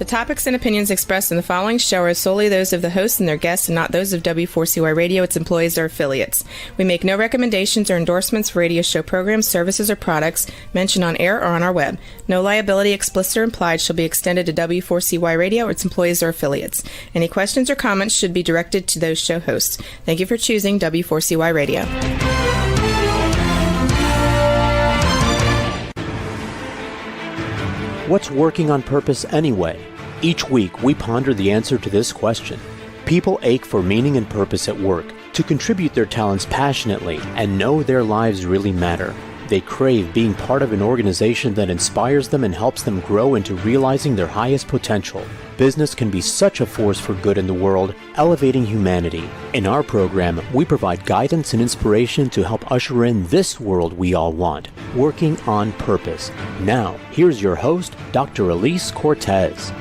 topics and opinions expressed in the following show are solely those of the hosts and their guests and not those of W4CY Radio, its employees, or affiliates. We make no recommendations or endorsements for radio show programs, services, or products mentioned on air or on our web. No liability, explicit or implied, shall be extended to W4CY Radio or its employees or affiliates. Any questions or comments should be directed to those show hosts. Thank you for choosing W4CY Radio. What's working on purpose anyway? Each week, we ponder the answer to this question. People ache for meaning and purpose at work, to contribute their talents passionately and know their lives really matter. They crave being part of an organization that inspires them and helps them grow into realizing their highest potential. Business can be such a force for good in the world, elevating humanity. In our program, we provide guidance and inspiration to help usher in this world we all want, working on purpose. Now, here's your host, Dr. Elise Cortez.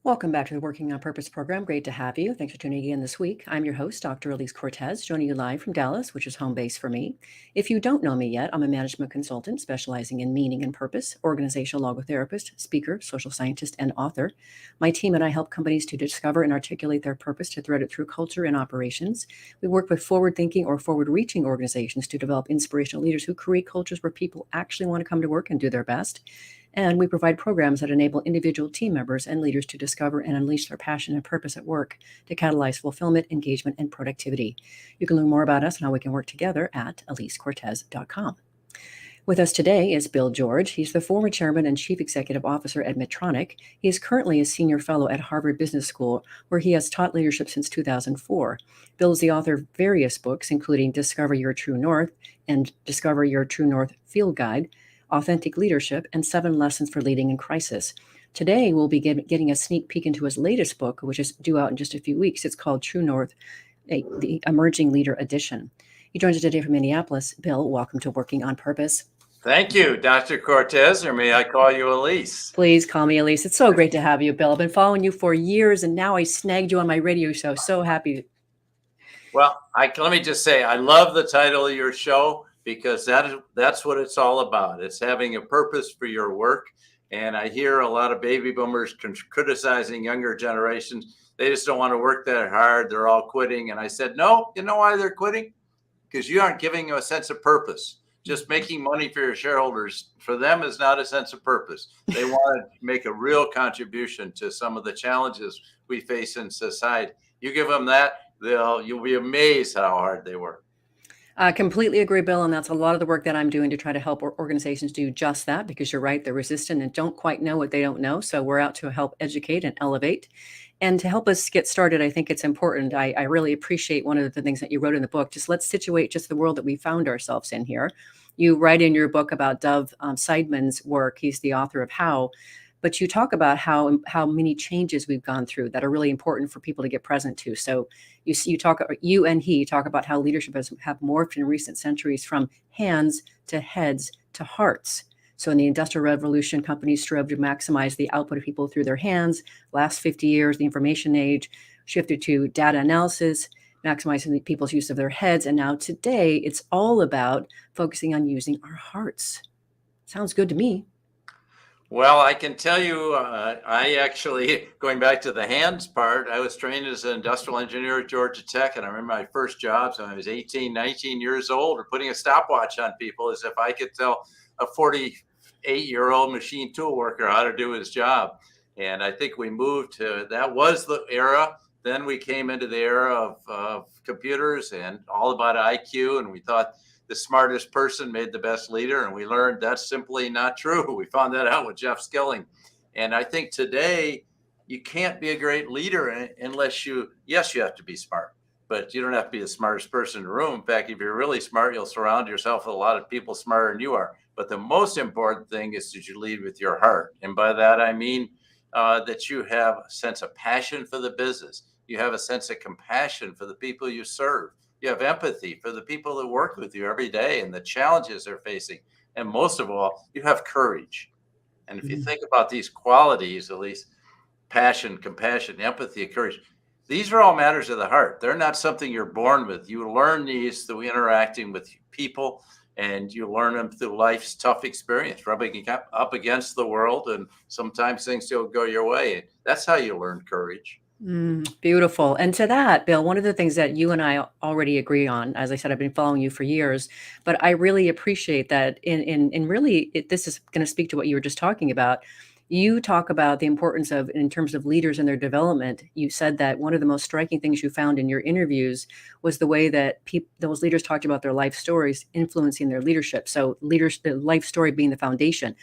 Welcome back to the Working on Purpose program. Great to have you. Thanks for tuning in this week. I'm your host, Dr. Elise Cortez, joining you live from Dallas, which is home base for me. If you don't know me yet, I'm a management consultant specializing in meaning and purpose, organizational logotherapist, speaker, social scientist, and author. My team and I help companies to discover and articulate their purpose to thread it through culture and operations. We work with forward-thinking or forward-reaching organizations to develop inspirational leaders who create cultures where people actually want to come to work and do their best. And we provide programs that enable individual team members and leaders to discover and unleash their passion and purpose at work to catalyze fulfillment, engagement, and productivity. You can learn more about us and how we can work together at elisecortez.com. With us today is Bill George. He's the former chairman and chief executive officer at Medtronic. He is currently a senior fellow at Harvard Business School, where he has taught leadership since 2004. Bill is the author of various books, including Discover Your True North and Discover Your True North Field Guide, Authentic Leadership, and 7 Lessons for Leading in Crisis. Today, we'll be getting a sneak peek into his latest book, which is due out in just a few weeks. It's called True North, the Emerging Leader Edition. He joins us today from Minneapolis. Bill, welcome to Working on Purpose. Thank you, Dr. Cortez, or may I call you Elise? Please call me Elise. It's so great to have you, Bill. I've been following you for years, and now I snagged you on my radio show. So happy. Well, let me just say, I love the title of your show, because that's what it's all about. It's having a purpose for your work. And I hear a lot of baby boomers criticizing younger generations. They just don't want to work that hard. They're all quitting. And I said, no, you know why they're quitting? Because you aren't giving them a sense of purpose. Just making money for your shareholders, for them, is not a sense of purpose. They want to make a real contribution to some of the challenges we face in society. You give them that, you'll be amazed how hard they work. I completely agree, Bill, and that's a lot of the work that I'm doing to try to help organizations do just that, because you're right, they're resistant and don't quite know what they don't know. So we're out to help educate and elevate. And to help us get started, I think it's important. I really appreciate one of the things that you wrote in the book. Just let's situate just the world that we found ourselves in here. You write in your book about Dov Seidman's work. He's the author of How. But you talk about how many changes we've gone through that are really important for people to get present to. So you and he talk about how leadership have morphed in recent centuries from hands to heads to hearts. So in the Industrial Revolution, companies strove to maximize the output of people through their hands. Last 50 years, the information age shifted to data analysis, maximizing the people's use of their heads. And now today, it's all about focusing on using our hearts. Sounds good to me. Well, I can tell you, I actually, going back to the hands part, I was trained as an industrial engineer at Georgia Tech. And I remember my first jobs when I was 18, 19 years old, or putting a stopwatch on people, as if I could tell a 48-year-old machine tool worker how to do his job. And I think we moved to, that was the era. Then we came into the era of computers and all about IQ. And we thought the smartest person made the best leader. And we learned that's simply not true. We found that out with Jeff Skilling. And I think today you can't be a great leader unless yes, you have to be smart, but you don't have to be the smartest person in the room. In fact, if you're really smart, you'll surround yourself with a lot of people smarter than you are. But the most important thing is that you lead with your heart. And by that, I mean that you have a sense of passion for the business. You have a sense of compassion for the people you serve. You have empathy for the people that work with you every day and the challenges they're facing. And most of all, you have courage. And if you think about these qualities, at least passion, compassion, empathy, courage, these are all matters of the heart. They're not something you're born with. You learn these through interacting with people and you learn them through life's tough experience, rubbing up against the world, and sometimes things don't go your way. That's how you learn courage. Beautiful. And to that, Bill, one of the things that you and I already agree on, as I said, I've been following you for years, but I really appreciate that in really, this is going to speak to what you were just talking about. You talk about the importance of, in terms of leaders and their development. You said that one of the most striking things you found in your interviews was the way that those leaders talked about their life stories influencing their leadership. So the life story being the foundation.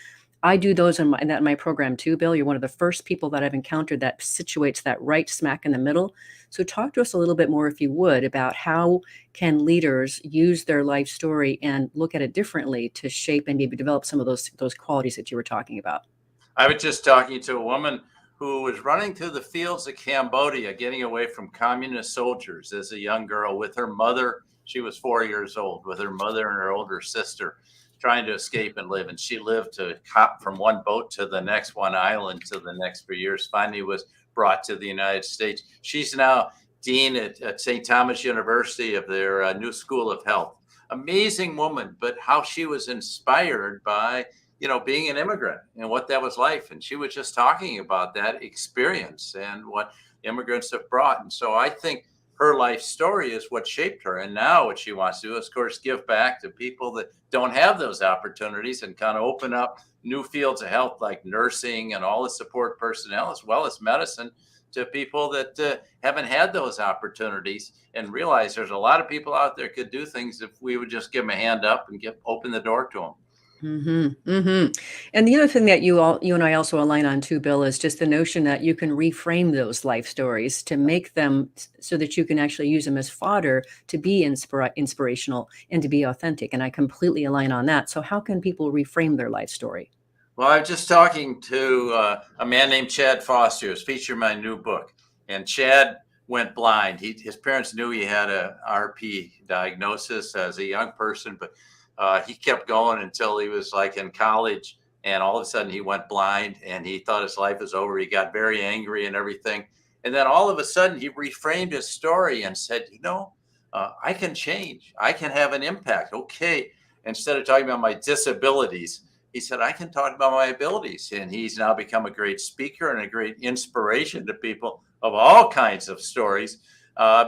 I do those in my program too, Bill. You're one of the first people that I've encountered that situates that right smack in the middle. So talk to us a little bit more, if you would, about how can leaders use their life story and look at it differently to shape and maybe develop some of those qualities that you were talking about. I was just talking to a woman who was running through the fields of Cambodia, getting away from communist soldiers as a young girl with her mother. She was 4 years old, with her mother and her older sister, trying to escape and live. And she lived to hop from one boat to the next, one island to the next for years. Finally was brought to the United States. She's now dean at St. Thomas University of their new School of Health. Amazing woman, but how she was inspired by being an immigrant and what that was like. And she was just talking about that experience and what immigrants have brought. And so I think her life story is what shaped her. And now what she wants to do is, of course, give back to people that don't have those opportunities and kind of open up new fields of health like nursing and all the support personnel, as well as medicine, to people that haven't had those opportunities, and realize there's a lot of people out there could do things if we would just give them a hand up and open the door to them. And the other thing that you and I also align on too, Bill, is just the notion that you can reframe those life stories to make them so that you can actually use them as fodder to be inspirational and to be authentic. And I completely align on that. So how can people reframe their life story? Well, I was just talking to a man named Chad Foster, who's featured in my new book. And Chad went blind. His parents knew he had a RP diagnosis as a young person, but he kept going until he was like in college, and all of a sudden he went blind and he thought his life was over. He got very angry and everything. And then all of a sudden he reframed his story and said, I can change. I can have an impact. Okay. Instead of talking about my disabilities, he said, I can talk about my abilities. And he's now become a great speaker and a great inspiration to people of all kinds of stories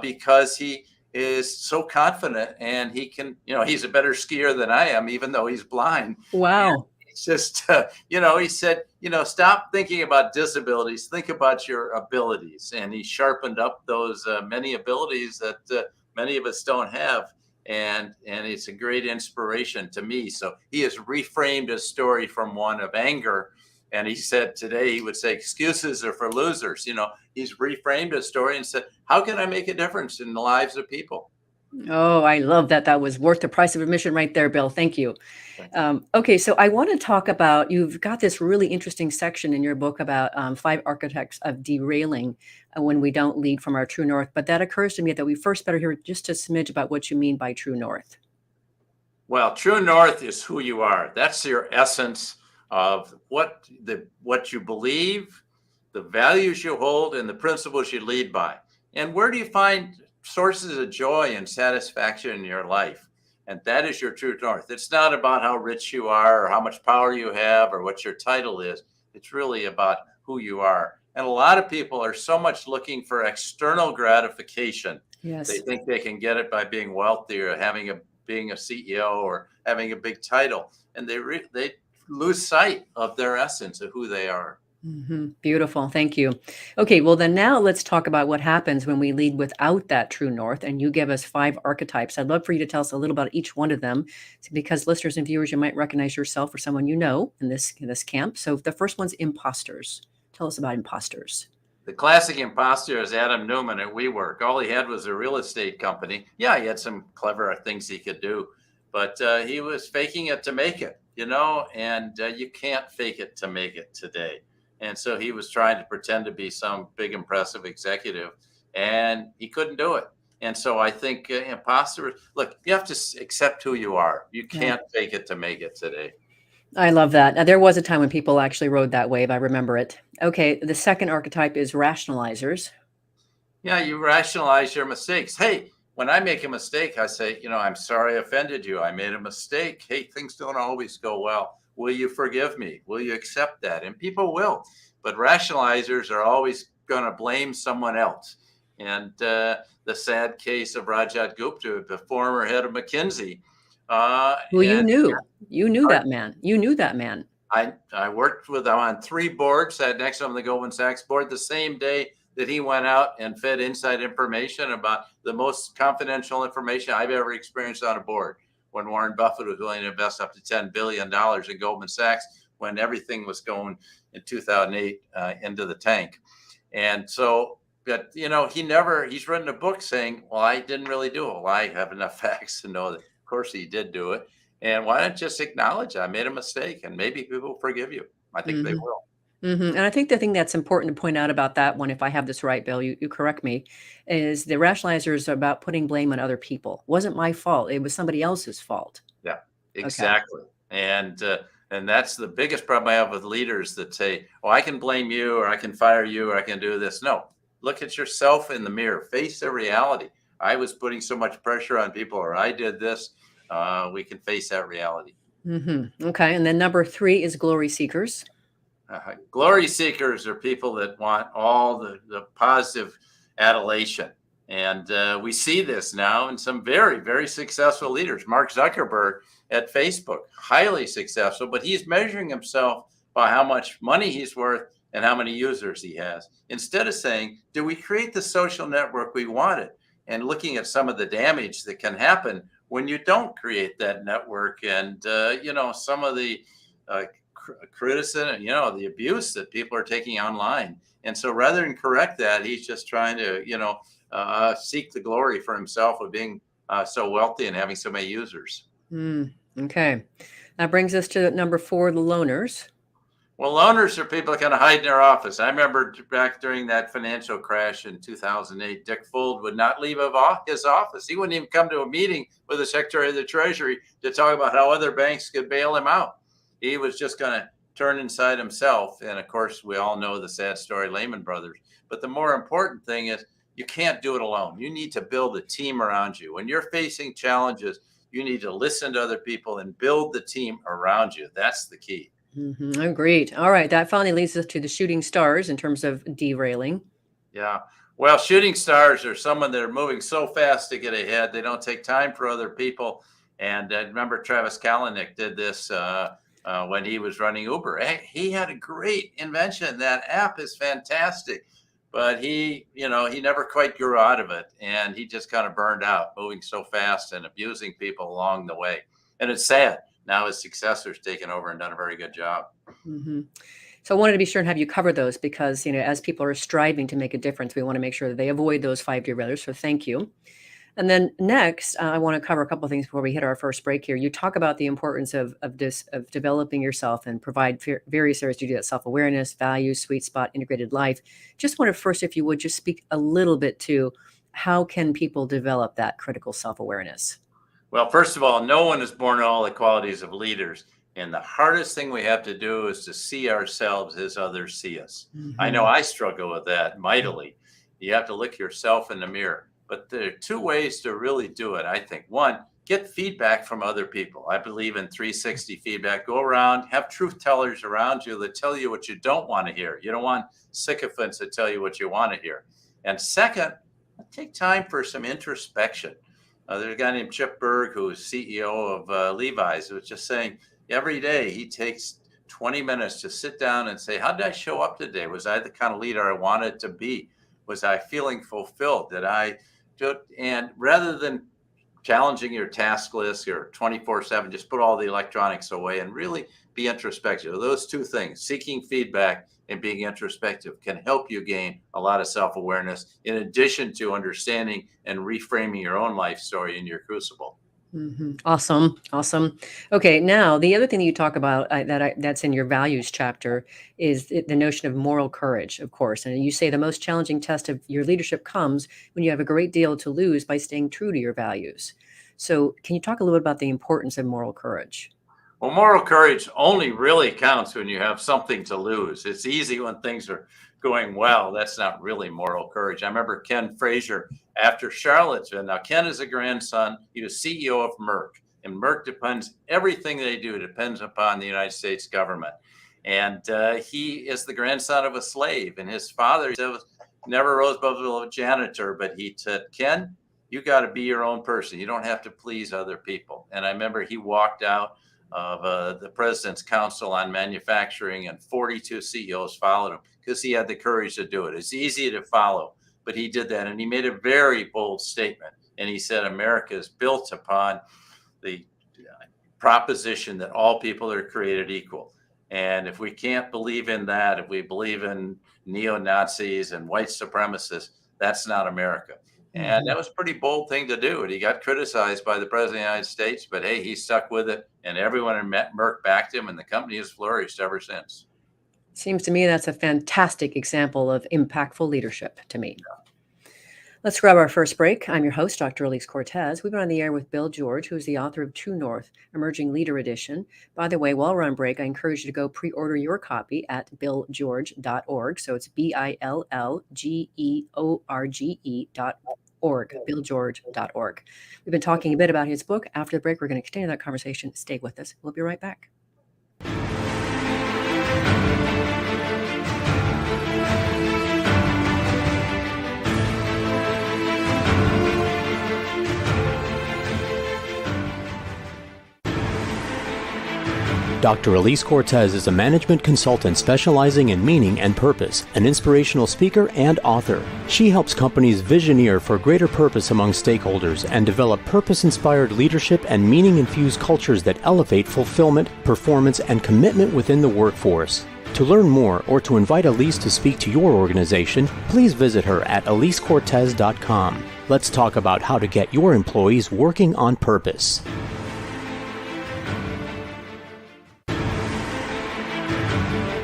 because he is so confident, and he can, he's a better skier than I am, even though he's blind. Wow. And it's just, he said, stop thinking about disabilities, think about your abilities. And he sharpened up those many abilities that many of us don't have. And it's a great inspiration to me. So he has reframed his story from one of anger. And he said today he would say excuses are for losers. He's reframed his story and said, how can I make a difference in the lives of people? Oh, I love that. That was worth the price of admission right there, Bill. Thank you. Okay, so I want to talk about, you've got this really interesting section in your book about 5 archetypes of derailing when we don't lead from our true north. But that occurs to me that we first better hear just a smidge about what you mean by true north. Well, true north is who you are. That's your essence of what you believe, the values you hold, and the principles you lead by. And where do you find sources of joy and satisfaction in your life? And that is your true north. It's not about how rich you are or how much power you have or what your title is. It's really about who you are. And a lot of people are so much looking for external gratification. Yes. They think they can get it by being wealthy or being a CEO or having a big title. And they lose sight of their essence of who they are. Beautiful. Thank you. Okay, well then now let's talk about what happens when we lead without that true north. And you give us 5 archetypes. I'd love for you to tell us a little about each one of them, because listeners and viewers, you might recognize yourself or someone you know in this camp. So the first one's imposters. Tell us about imposters. The classic imposter is Adam Newman at WeWork. All he had was a real estate company. Yeah, he had some clever things he could do, but he was faking it to make it, and you can't fake it to make it today. And so he was trying to pretend to be some big, impressive executive, and he couldn't do it. And so I think imposters, look, you have to accept who you are. You can't fake it to make it today. I love that. Now, there was a time when people actually rode that wave. I remember it. Okay, the second archetype is rationalizers. Yeah, you rationalize your mistakes. Hey, when I make a mistake, I say, I'm sorry I offended you. I made a mistake. Hey, things don't always go well. Will you forgive me? Will you accept that? And people will. But rationalizers are always going to blame someone else. And the sad case of Rajat Gupta, the former head of McKinsey. Who you And knew that man. You knew that man. I worked with him on 3 boards, sat next to him on the Goldman Sachs board the same day that he went out and fed inside information about the most confidential information I've ever experienced on a board, when Warren Buffett was willing to invest up to $10 billion in Goldman Sachs when everything was going in 2008 into the tank. And so, but he's written a book saying, well, I didn't really do it. Well, I have enough facts to know that, of course, he did do it. And why not just acknowledge I made a mistake, and maybe people will forgive you. I think they will. And I think the thing that's important to point out about that one, if I have this right, Bill, you correct me, is the rationalizers are about putting blame on other people. It wasn't my fault. It was somebody else's fault. Yeah, exactly. Okay. And that's the biggest problem I have with leaders that say, oh, I can blame you, or I can fire you, or I can do this. No, look at yourself in the mirror. Face the reality. I was putting so much pressure on people, or I did this. We can face that reality. Okay. And then number 3 is glory seekers. Glory seekers are people that want all the positive adulation. And we see this now in some very, very successful leaders. Mark Zuckerberg at Facebook, highly successful, but he's measuring himself by how much money he's worth and how many users he has, instead of saying, do we create the social network we wanted? And looking at some of the damage that can happen when you don't create that network, and some of the criticism, the abuse that people are taking online. And so rather than correct that, he's just trying to, seek the glory for himself of being so wealthy and having so many users. Okay. That brings us to number 4, the loners. Well, loners are people that kind of hide in their office. I remember back during that financial crash in 2008, Dick Fuld would not leave his office. He wouldn't even come to a meeting with the Secretary of the Treasury to talk about how other banks could bail him out. He was just going to turn inside himself. And of course, we all know the sad story, Lehman Brothers. But the more important thing is you can't do it alone. You need to build a team around you. When you're facing challenges, you need to listen to other people and build the team around you. That's the key. Agreed. All right. That finally leads us to the shooting stars in terms of derailing. Yeah. Well, shooting stars are someone that are moving so fast to get ahead. They don't take time for other people. And I remember Travis Kalanick did this when he was running Uber. He had a great invention. That app is fantastic. But he never quite grew out of it. And he just kind of burned out, moving so fast and abusing people along the way. And it's sad. Now his successor's taken over and done a very good job. So I wanted to be sure and have you cover those because, as people are striving to make a difference, we want to make sure that they avoid those 5 derailers. So thank you. And then next, I want to cover a couple of things before we hit our first break here. You talk about the importance of developing yourself and provide various areas to do that: self-awareness, values, sweet spot, integrated life. Just want to first, if you would, just speak a little bit to how can people develop that critical self-awareness? Well, first of all, no one is born with all the qualities of leaders. And the hardest thing we have to do is to see ourselves as others see us. I know I struggle with that mightily. You have to look yourself in the mirror. But there are 2 ways to really do it, I think. One, get feedback from other people. I believe in 360 feedback. Go around, have truth tellers around you that tell you what you don't want to hear. You don't want sycophants that tell you what you want to hear. And second, take time for some introspection. There's a guy named Chip Bergh, who is CEO of Levi's, who was just saying every day he takes 20 minutes to sit down and say, how did I show up today? Was I the kind of leader I wanted to be? Was I feeling fulfilled? Did I do it? And rather than challenging your task list or 24/7, just put all the electronics away and really be introspective. Those 2 things, seeking feedback and being introspective, can help you gain a lot of self-awareness in addition to understanding and reframing your own life story in your crucible. Awesome. Okay. Now, the other thing that you talk about that's in your values chapter is the notion of moral courage, of course. And you say the most challenging test of your leadership comes when you have a great deal to lose by staying true to your values. So can you talk a little bit about the importance of moral courage? Well, moral courage only really counts when you have something to lose. It's easy when things are going well. That's not really moral courage. I remember Ken Frazier after Charlottesville. Now, Ken is a grandson. He was CEO of Merck, and Merck depends, everything they do depends upon the United States government. And he is the grandson of a slave, and his father never rose above a janitor, but he said, Ken, you got to be your own person. You don't have to please other people. And I remember he walked out of the President's Council on Manufacturing, and 42 CEOs followed him because he had the courage to do it. It's easy to follow, but he did that. And he made a very bold statement. And he said, America is built upon the proposition that all people are created equal. And if we can't believe in that, if we believe in neo-Nazis and white supremacists, that's not America. And that was a pretty bold thing to do. And he got criticized by the president of the United States, but hey, he stuck with it. And everyone in Merck backed him, and the company has flourished ever since. Seems to me that's a fantastic example of impactful leadership to me. Let's grab our first break. I'm your host, Dr. Elise Cortez. We've been on the air with Bill George, who is the author of True North, Emerging Leader Edition. By the way, while we're on break, I encourage you to go pre-order your copy at billgeorge.org. So it's BILLGEORGE.org, billgeorge.org. We've been talking a bit about his book. After the break, we're going to continue that conversation. Stay with us. We'll be right back. Dr. Elise Cortez is a management consultant specializing in meaning and purpose, an inspirational speaker and author. She helps companies visioneer for greater purpose among stakeholders and develop purpose-inspired leadership and meaning-infused cultures that elevate fulfillment, performance, and commitment within the workforce. To learn more or to invite Elise to speak to your organization, please visit her at elisecortez.com. Let's talk about how to get your employees working on purpose.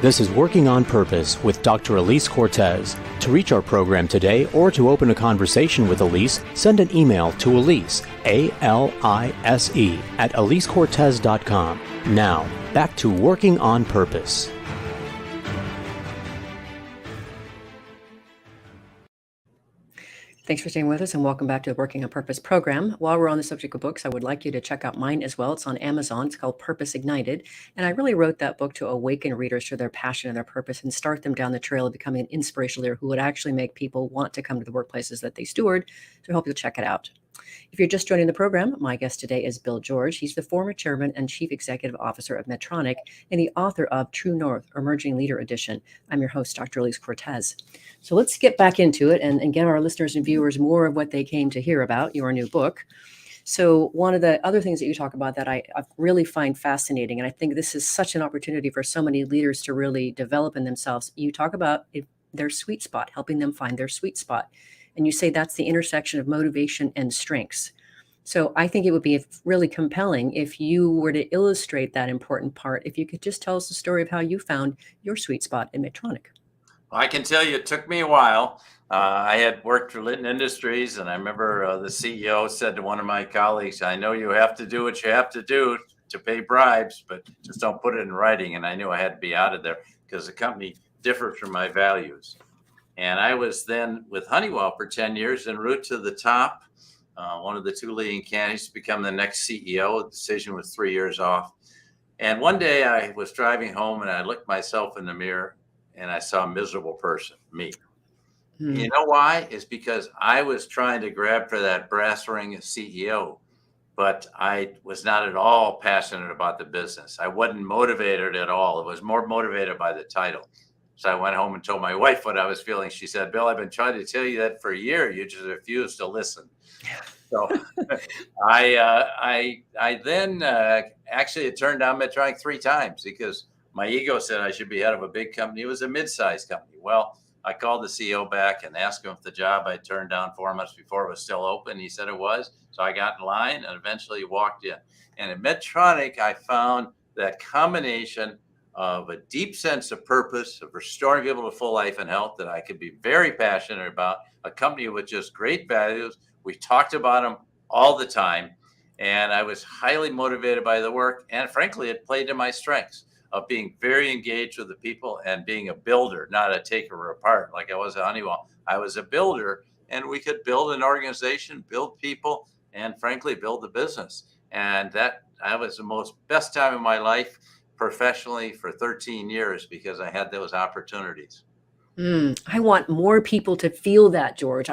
This is Working on Purpose with Dr. Elise Cortez. To reach our program today or to open a conversation with Elise, send an email to Elise, A-L-I-S-E, at elisecortez.com. Now, back to Working on Purpose. Thanks for staying with us, and welcome back to the Working on Purpose program. While we're on the subject of books, I would like you to check out mine as well. It's on Amazon. It's called Purpose Ignited. And I really wrote that book to awaken readers to their passion and their purpose and start them down the trail of becoming an inspirational leader who would actually make people want to come to the workplaces that they steward. So I hope you'll check it out. If you're just joining the program, my guest today is Bill George. He's the former chairman and chief executive officer of Medtronic and the author of True North, Emerging Leader Edition. I'm your host, Dr. Elise Cortez. So let's get back into it and give our listeners and viewers more of what they came to hear about your new book. So one of the other things that you talk about that I really find fascinating, and I think this is such an opportunity for so many leaders to really develop in themselves, you talk about their sweet spot, helping them find their sweet spot. And you say that's the intersection of motivation and strengths. So I think it would be really compelling if you were to illustrate that important part, if you could just tell us the story of how you found your sweet spot in Medtronic. I can tell you it took me a while. I had worked for Litton Industries, and I remember the CEO said to one of my colleagues, I know you have to do what you have to do to pay bribes, but just don't put it in writing. And I knew I had to be out of there because the company differed from my values. And I was then with Honeywell for 10 years en route to the top, one of the two leading candidates to become the next CEO. The decision was 3 years off. And one day I was driving home and I looked myself in the mirror and I saw a miserable person, me. You know why? It's because I was trying to grab for that brass ring of CEO, but I was not at all passionate about the business. I wasn't motivated at all. It was more motivated by the title. So I went home and told my wife what I was feeling. She said, Bill, I've been trying to tell you that for a year. You just refuse to listen. So I then actually turned down Medtronic 3 times because my ego said I should be head of a big company. It was a mid-sized company. Well, I called the CEO back and asked him if the job I turned down 4 months before was still open. He said it was. So I got in line and eventually walked in. And at Medtronic, I found that combination of a deep sense of purpose, of restoring people to full life and health that I could be very passionate about, a company with just great values. We talked about them all the time. And I was highly motivated by the work. And frankly, it played to my strengths of being very engaged with the people and being a builder, not a taker apart like I was at Honeywell. I was a builder, and we could build an organization, build people, and frankly, build the business. And that was the most best time of my life professionally for 13 years because I had those opportunities. I want more people to feel that, George.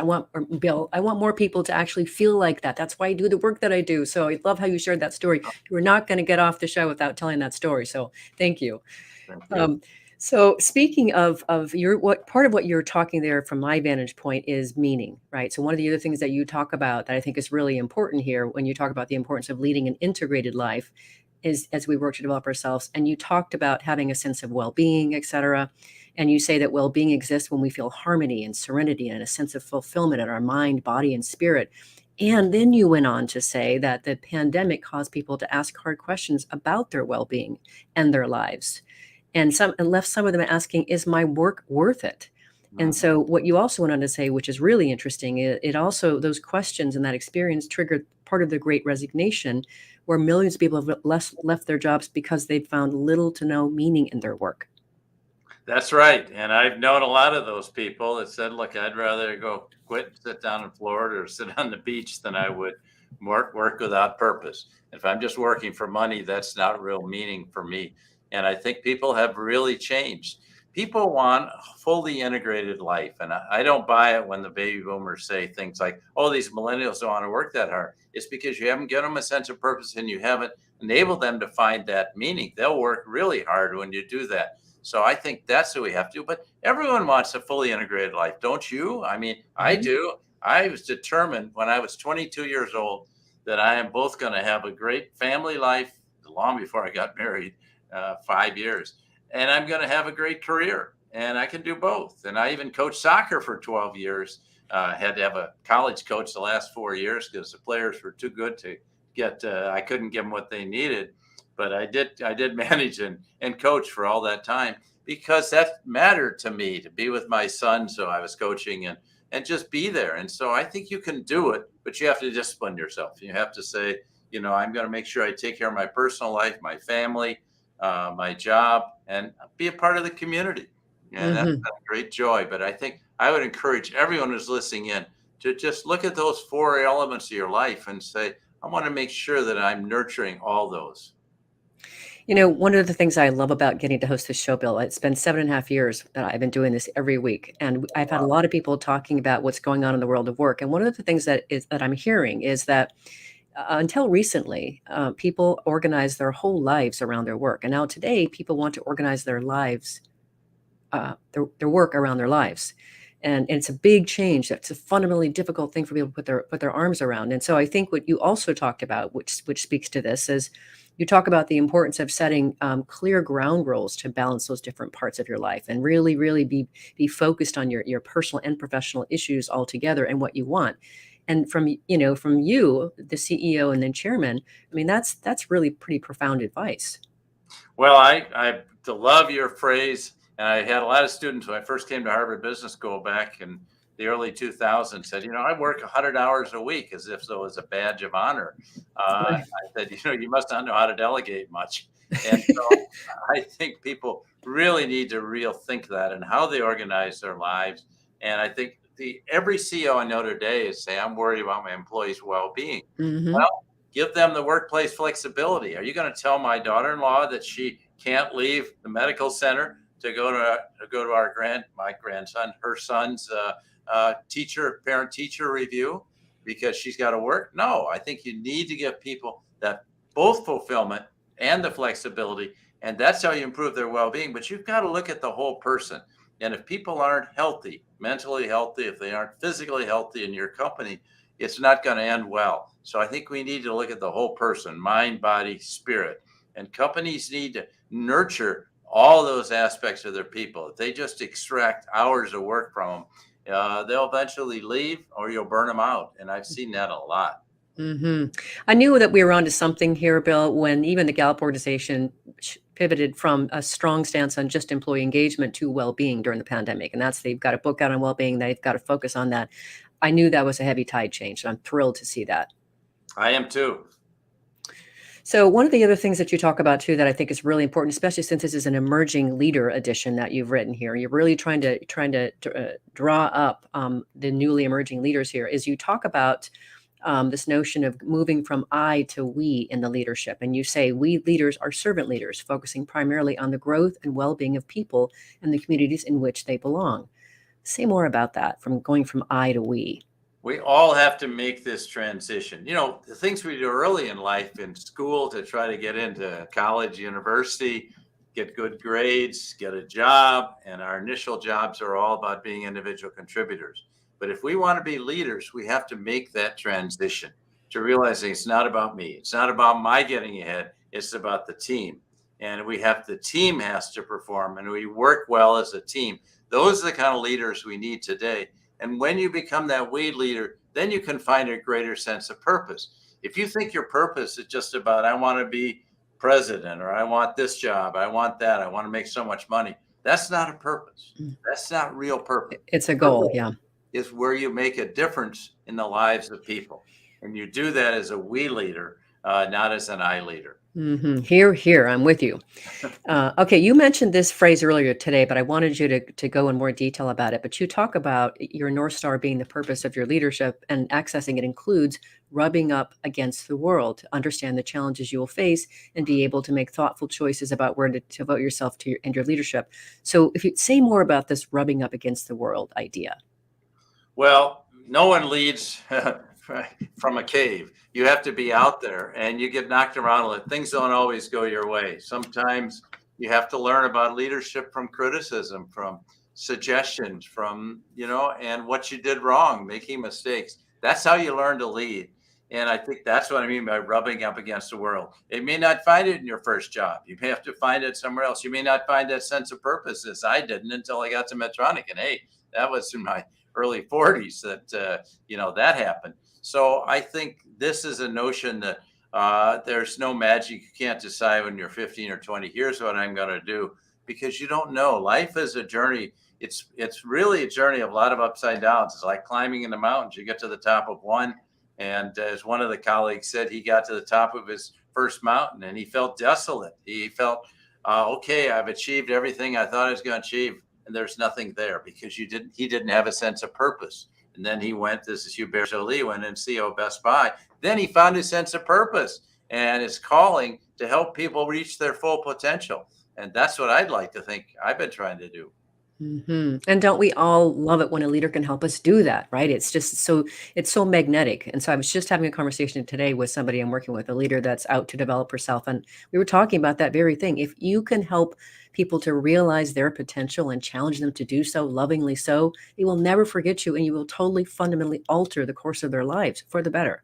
Bill, I want more people to actually feel like that. That's why I do the work that I do. So I love how you shared that story. You were not going to get off the show without telling that story. So thank you. Thank you. So speaking of what part of what you're talking there from my vantage point is meaning, right? So one of the other things that you talk about that I think is really important here when you talk about the importance of leading an integrated life is as we work to develop ourselves. And you talked about having a sense of well-being, et cetera. And you say that well-being exists when we feel harmony and serenity and a sense of fulfillment in our mind, body, and spirit. And then you went on to say that the pandemic caused people to ask hard questions about their well-being and their lives. And left some of them asking, is my work worth it? And so what you also went on to say, which is really interesting, it also, those questions and that experience triggered part of the Great Resignation, where millions of people have left their jobs because they've found little to no meaning in their work. That's right. And I've known a lot of those people that said, look, I'd rather go quit and sit down in Florida or sit on the beach than I would work without purpose. If I'm just working for money, that's not real meaning for me. And I think people have really changed. People want a fully integrated life. And I don't buy it when the baby boomers say things like, oh, these millennials don't want to work that hard. It's because you haven't given them a sense of purpose and you haven't enabled them to find that meaning. They'll work really hard when you do that. So I think that's what we have to do. But everyone wants a fully integrated life, don't you? I mean, I do. I was determined when I was 22 years old that I am both going to have a great family life long before I got married, 5 years, and I'm going to have a great career, and I can do both. And I even coached soccer for 12 years. Had to have a college coach the last 4 years because the players were too good to get. I couldn't give them what they needed. But I did manage and coach for all that time because that mattered to me to be with my son. So I was coaching and just be there. And so I think you can do it, but you have to discipline yourself. You have to say, I'm going to make sure I take care of my personal life, my family, my job, and be a part of the community. And that's a great joy. But I think I would encourage everyone who's listening in to just look at those 4 elements of your life and say, I want to make sure that I'm nurturing all those. One of the things I love about getting to host this show, Bill, it's been 7.5 years that I've been doing this every week. And I've had a lot of people talking about what's going on in the world of work. And one of the things that I'm hearing is that until recently, people organize their whole lives around their work. And now today, people want to organize their lives, their work around their lives. And it's a big change. That's a fundamentally difficult thing for people to put their arms around. And so I think what you also talked about, which speaks to this, is you talk about the importance of setting clear ground rules to balance those different parts of your life and really, really be focused on your personal and professional issues altogether and what you want. And from you, the CEO and then chairman, I mean, that's really pretty profound advice. Well, I love your phrase. And I had a lot of students when I first came to Harvard Business School back in the early 2000s said, I work 100 hours a week as if so was a badge of honor. I said, you must not know how to delegate much. And so I think people really need to think that and how they organize their lives. And I think every CEO I know today is saying, I'm worried about my employees' well-being. Well, give them the workplace flexibility. Are you going to tell my daughter-in-law that she can't leave the medical center to go to my grandson, her son's parent-teacher review because she's got to work? No, I think you need to give people that both fulfillment and the flexibility, and that's how you improve their well-being. But you've got to look at the whole person. And if people aren't healthy, mentally healthy, if they aren't physically healthy in your company, it's not going to end well. So I think we need to look at the whole person, mind, body, spirit. And companies need to nurture all those aspects of their people. If they just extract hours of work from them, they'll eventually leave or you'll burn them out. And I've seen that a lot. I knew that we were onto something here, Bill, when even the Gallup organization pivoted from a strong stance on just employee engagement to well-being during the pandemic. And they've got a book out on well-being. They've got to focus on that. I knew that was a heavy tide change. And I'm thrilled to see that. I am too. So one of the other things that you talk about too that I think is really important, especially since this is an emerging leader edition that you've written here, you're really trying to draw up the newly emerging leaders here. Is you talk about this notion of moving from I to we in the leadership, and you say we leaders are servant leaders, focusing primarily on the growth and well-being of people and the communities in which they belong. Say more about that, from going from I to we. We all have to make this transition. The things we do early in life in school to try to get into college, university, get good grades, get a job, and our initial jobs are all about being individual contributors. But if we want to be leaders, we have to make that transition to realizing it's not about me. It's not about my getting ahead. It's about the team. And the team has to perform, and we work well as a team. Those are the kind of leaders we need today. And when you become that we leader, then you can find a greater sense of purpose. If you think your purpose is just about, I want to be president, or I want this job, I want that, I want to make so much money, that's not a purpose. That's not real purpose. It's a goal, yeah. Is where you make a difference in the lives of people. And you do that as a we leader, not as an I leader. Here, I'm with you. Okay, you mentioned this phrase earlier today, but I wanted you to go in more detail about it. But you talk about your North Star being the purpose of your leadership, and accessing it includes rubbing up against the world to understand the challenges you will face and be able to make thoughtful choices about where to devote yourself to and your leadership. So if you say more about this rubbing up against the world idea. Well, no one leads from a cave. You have to be out there, and you get knocked around a lot. Things don't always go your way. Sometimes you have to learn about leadership from criticism, from suggestions, and what you did wrong, making mistakes. That's how you learn to lead. And I think that's what I mean by rubbing up against the world. It may not find it in your first job. You may have to find it somewhere else. You may not find that sense of purpose, as I didn't until I got to Medtronic. And hey, that was in my early 40s that that happened. So I think this is a notion that there's no magic. You can't decide when you're 15 or 20, here's what I'm going to do, because you don't know. Life is a journey. It's really a journey of a lot of upside downs. It's like climbing in the mountains. You get to the top of one, and as one of the colleagues said, he got to the top of his first mountain and he felt desolate. He felt, okay, I've achieved everything I thought I was going to achieve, and there's nothing there, because he didn't have a sense of purpose. And then he went, this is Hubert Joly, went in CEO of Best Buy. Then he found his sense of purpose and his calling to help people reach their full potential. And that's what I'd like to think I've been trying to do. And don't we all love it when a leader can help us do that, right? It's so magnetic. And so I was just having a conversation today with somebody I'm working with, a leader that's out to develop herself. And we were talking about that very thing. If you can help people to realize their potential and challenge them to do so, lovingly so, they will never forget you, and you will totally fundamentally alter the course of their lives for the better.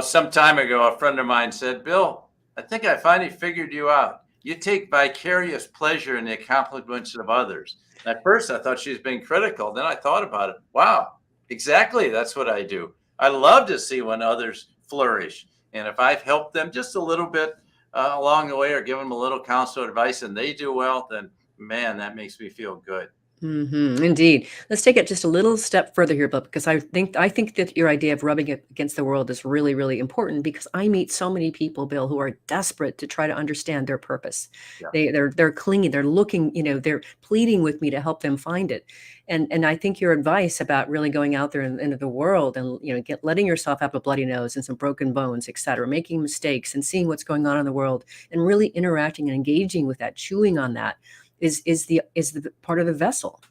Some time ago, a friend of mine said, Bill, I think I finally figured you out. You take vicarious pleasure in the accomplishments of others. And at first, I thought she was being critical. Then I thought about it. Wow, exactly. That's what I do. I love to see when others flourish. And if I've helped them just a little bit along the way, or give them a little counsel or advice, and they do well, then, man, that makes me feel good. Indeed. Let's take it just a little step further here, Bill, because I think that your idea of rubbing it against the world is really, really important, because I meet so many people, Bill, who are desperate to try to understand their purpose. Yeah. They're clinging, they're looking, they're pleading with me to help them find it. And I think your advice about really going out there into the world and letting yourself have a bloody nose and some broken bones, et cetera, making mistakes and seeing what's going on in the world, and really interacting and engaging with that, chewing on that, is the part of the vessel.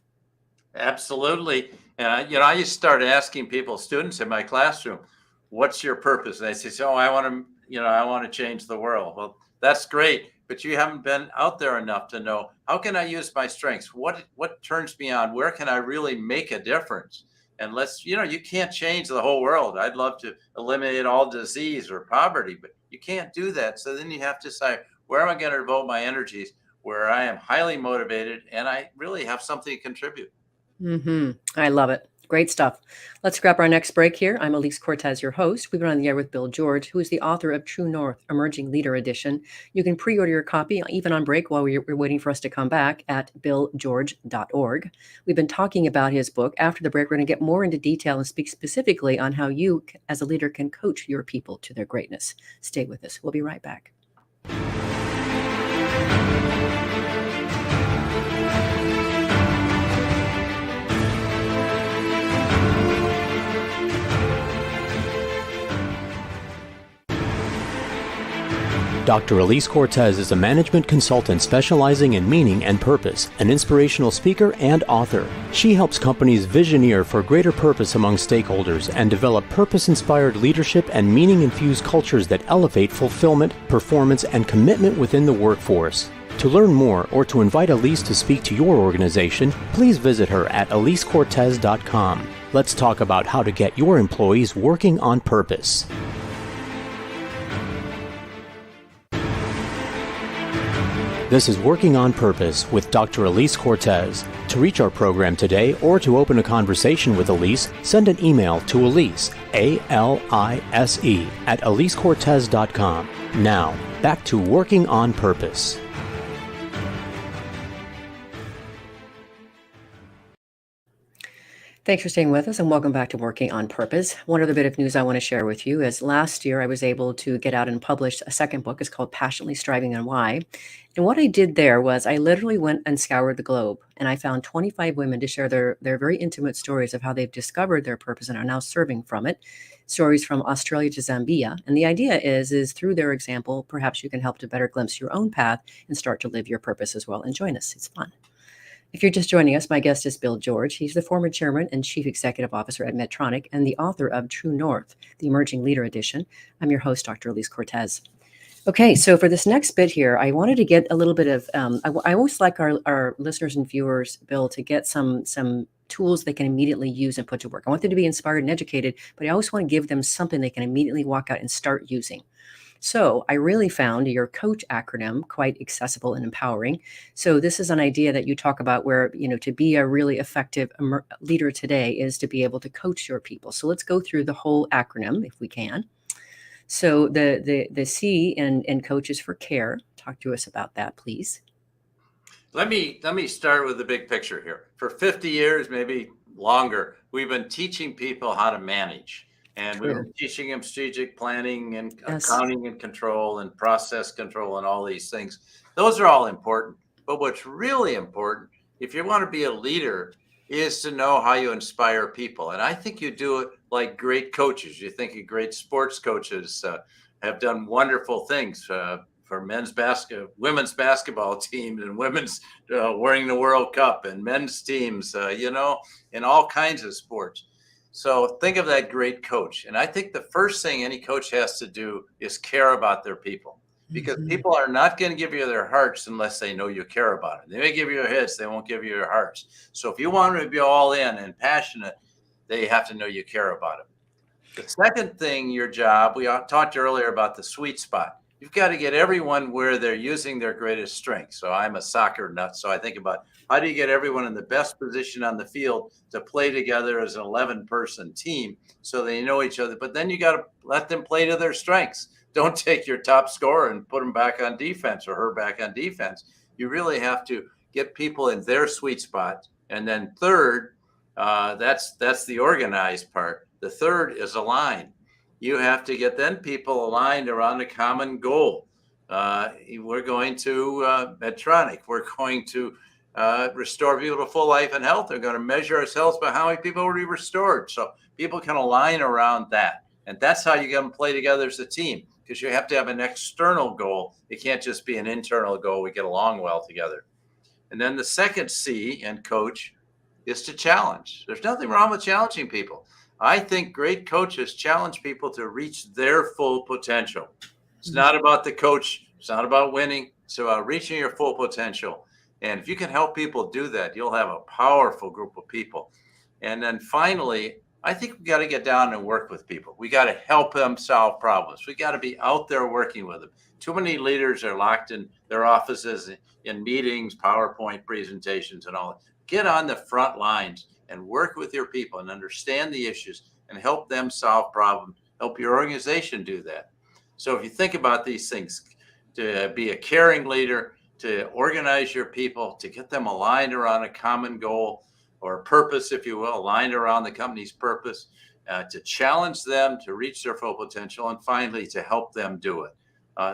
Absolutely. And I used to start asking people, students in my classroom, what's your purpose? And they say, oh, I want to change the world. Well, that's great, but you haven't been out there enough to know, how can I use my strengths? What turns me on? Where can I really make a difference? And you can't change the whole world. I'd love to eliminate all disease or poverty, but you can't do that. So then you have to decide, where am I going to devote my energies, where I am highly motivated and I really have something to contribute. I love it. Great stuff. Let's grab our next break here. I'm Elise Cortez, your host. We've been on the air with Bill George, who is the author of True North, Emerging Leader Edition. You can pre-order your copy, even on break while we're waiting for us to come back, at billgeorge.org. We've been talking about his book. After the break, we're going to get more into detail and speak specifically on how you, as a leader, can coach your people to their greatness. Stay with us. We'll be right back. Dr. Elise Cortez is a management consultant specializing in meaning and purpose, an inspirational speaker and author. She helps companies visioneer for greater purpose among stakeholders and develop purpose-inspired leadership and meaning-infused cultures that elevate fulfillment, performance, and commitment within the workforce. To learn more or to invite Elise to speak to your organization, please visit her at elisecortez.com. Let's talk about how to get your employees working on purpose. This is Working on Purpose with Dr. Elise Cortez. To reach our program today or to open a conversation with Elise, send an email to Elise, A-L-I-S-E, at elisecortez.com. Now, back to Working on Purpose. Thanks for staying with us and welcome back to Working on Purpose. One other bit of news I want to share with you is last year I was able to get out and publish a second book. It's called Passionately Striving and Why. And what I did there was I literally went and scoured the globe and I found 25 women to share their very intimate stories of how they've discovered their purpose and are now serving from it. Stories from Australia to Zambia. And the idea is through their example, perhaps you can help to better glimpse your own path and start to live your purpose as well. And join us. It's fun. If you're just joining us, my guest is Bill George. He's the former chairman and chief executive officer at Medtronic and the author of True North, the Emerging Leader Edition. I'm your host, Dr. Elise Cortez. Okay, so for this next bit here, I wanted to get a little bit of, I always like our listeners and viewers, Bill, to get some tools they can immediately use and put to work. I want them to be inspired and educated, but I always want to give them something they can immediately walk out and start using. So I really found your COACH acronym quite accessible and empowering. So this is an idea that you talk about where, to be a really effective leader today is to be able to coach your people. So let's go through the whole acronym if we can. So the C in COACH is for care. Talk to us about that, please. Let me start with the big picture here. For 50 years, maybe longer, we've been teaching people how to manage. And we were teaching them strategic planning and accounting and control and process control and all these things. Those are all important. But what's really important, if you want to be a leader, is to know how you inspire people. And I think you do it like great coaches. You think of great sports coaches have done wonderful things for women's basketball teams and women's winning the World Cup and men's teams, in all kinds of sports. So think of that great coach. And I think the first thing any coach has to do is care about their people, because people are not going to give you their hearts unless they know you care about it. They may give you their heads, they won't give you their hearts. So if you want them to be all in and passionate, they have to know you care about them. The second thing, your job, we talked earlier about the sweet spot. You've got to get everyone where they're using their greatest strength. So I'm a soccer nut. So I think about how do you get everyone in the best position on the field to play together as an 11-person team so they know each other. But then you got to let them play to their strengths. Don't take your top scorer and put them back on defense or her back on defense. You really have to get people in their sweet spot. And then third, that's the organized part. The third is align. You have to get then people aligned around a common goal. We're going to Medtronic. We're going to restore people to full life and health. They're going to measure ourselves by how many people will be restored. So people can align around that. And that's how you get them play together as a team, because you have to have an external goal. It can't just be an internal goal. We get along well together. And then the second C in coach is to challenge. There's nothing wrong with challenging people. I think great coaches challenge people to reach their full potential. It's not about the coach. It's not about winning. It's about reaching your full potential. And if you can help people do that, you'll have a powerful group of people. And then finally, I think we got to get down and work with people. We got to help them solve problems. We got to be out there working with them. Too many leaders are locked in their offices in meetings, PowerPoint presentations and all that. Get on the front lines and work with your people and understand the issues and help them solve problems, help your organization do that. So if you think about these things, to be a caring leader, to organize your people, to get them aligned around a common goal or purpose, if you will, aligned around the company's purpose, to challenge them to reach their full potential, and finally to help them do it.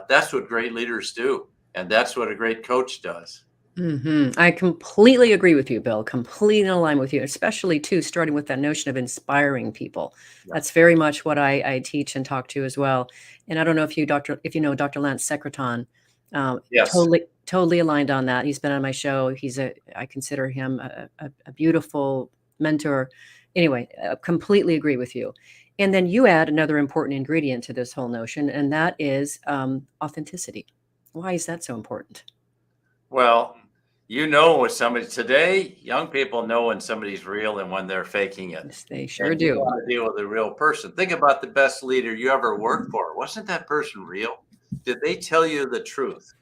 That's what great leaders do, and that's what a great coach does. I completely agree with you, Bill. Completely in line with you, especially too, starting with that notion of inspiring people. Yeah. That's very much what I teach and talk to as well. And I don't know if you know Dr. Lance Secreton. Yes. Totally aligned on that. He's been on my show. I consider him a beautiful mentor. Anyway, completely agree with you. And then you add another important ingredient to this whole notion, and that is authenticity. Why is that so important? Well, you know when somebody today, young people know when somebody's real and when they're faking it. Yes, they sure And you do. want to deal with a real person. Think about the best leader you ever worked for. Wasn't that person real? Did they tell you the truth?